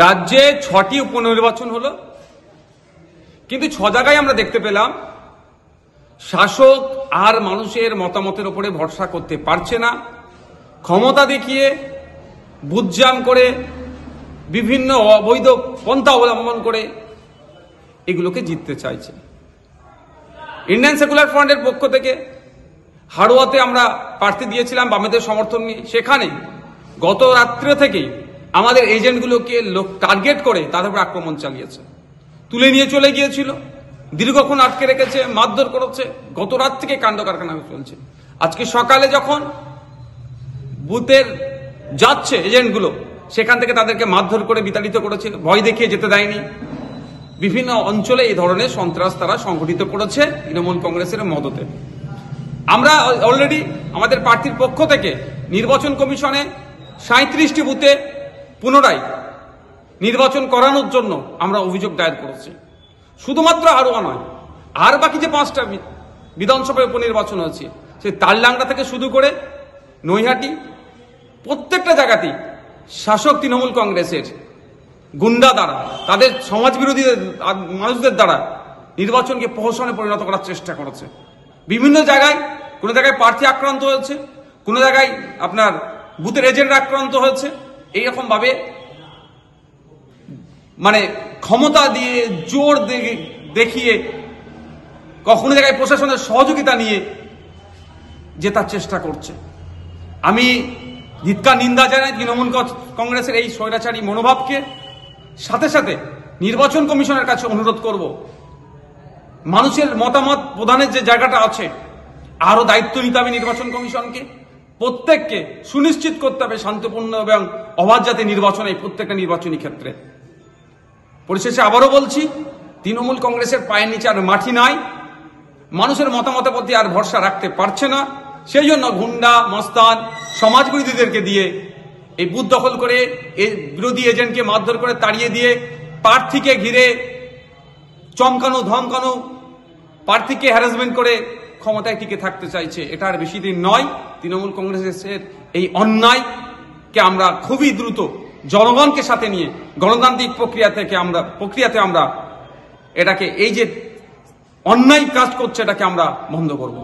রাজ্যে ৬টি উপনির্বাচন হলো, কিন্তু ৬ জায়গায় আমরা দেখতে পেলাম শাসক আর মানুষের মতামতের উপরে ভরসা করতে পারছে না, ক্ষমতা দেখিয়ে বুঝজাম করে বিভিন্ন অবৈধ পন্থা অবলম্বন করে এগুলোকে জিততে চাইছে। ইন্ডিয়ান সেকুলার ফ্রন্টের পক্ষ থেকে হাড়োয়াতে আমরা প্রার্থী দিয়েছিলাম বামেদের সমর্থন নিয়ে। সেখানে গত রাত্রে থেকেই আমাদের এজেন্টগুলোকে টার্গেট করে তাদের উপর আক্রমণ চালিয়েছে, তুলে নিয়ে চলে গিয়েছিল, দীর্ঘক্ষণ আটকে রেখেছে, মারধর করেছে। গত রাত থেকে কাণ্ড কারখানা চলছে। আজকে সকালে যখন বুথের যাচ্ছে এজেন্টগুলো, সেখান থেকে তাদেরকে মারধর করে বিতাড়িত করেছে, ভয় দেখিয়ে যেতে দেয়নি। বিভিন্ন অঞ্চলে এই ধরনের সন্ত্রাস তারা সংগঠিত করেছে তৃণমূল কংগ্রেসের মদতে। আমরা অলরেডি আমাদের প্রার্থীর পক্ষ থেকে নির্বাচন কমিশনে 37টি বুথে পুনরায় নির্বাচন করানোর জন্য আমরা অভিযোগ দায়ের করেছি। শুধুমাত্র হাড়োয়া নয়, আর বাকি যে 5টা বিধানসভায় উপনির্বাচন হয়েছে, সে তালডাংরা থেকে শুরু করে নৈহাটি, প্রত্যেকটা জায়গাতেই শাসক তৃণমূল কংগ্রেসের গুন্ডা দ্বারা, তাদের সমাজবিরোধী মানুষদের দ্বারা নির্বাচনকে প্রহসনে পরিণত করার চেষ্টা করেছে। বিভিন্ন জায়গায়, কোনো জায়গায় প্রার্থী আক্রান্ত হয়েছে, কোনো জায়গায় আপনার বুথের এজেন্ট আক্রান্ত হয়েছে। এইরকম ভাবে মানে ক্ষমতা দিয়ে, জোর দেখিয়ে, কখনো জায়গায় প্রশাসনের সহযোগিতা নিয়ে জেতার চেষ্টা করছে। আমি ধিক্কার নিন্দা জানাই তৃণমূল কংগ্রেসের এই স্বৈরাচারী মনোভাবকে। সাথে সাথে নির্বাচন কমিশনের কাছে অনুরোধ করব, মানুষের মতামত প্রদানের যে জায়গাটা আছে, আরো দায়িত্ব নিতে হবে নির্বাচন কমিশনকে। প্রত্যেককে সুনিশ্চিত করতে হবে শান্তিপূর্ণ এবং অবাধ যাতে নির্বাচন, এই প্রত্যেকটা নির্বাচনী ক্ষেত্রে। পরিশেষে আবারও বলছি, তৃণমূল কংগ্রেসের পায়ের নিচে আর মাটি নাই, মানুষের মতামতের প্রতি আর ভরসা রাখতে পারছে না। সেই জন্য গুন্ডা, মস্তান, সমাজবিরোধীদেরকে দিয়ে এই বুথ দখল করে, এই বিরোধী এজেন্টকে মারধর করে তাড়িয়ে দিয়ে, প্রার্থীকে ঘিরে চমকানো, ধমকানো, প্রার্থীকে হ্যারাসমেন্ট করে ক্ষমতায় টিকে থাকতে চাইছে। এটা আর বেশি দিন নয়। তৃণমূল কংগ্রেসের এই অন্যায়কে আমরা খুবই দ্রুত জনগণকে সাথে নিয়ে গণতান্ত্রিক প্রক্রিয়াতে আমরা এটাকে, এই যে অন্যায় কাজ করছে, এটাকে আমরা বন্ধ করব।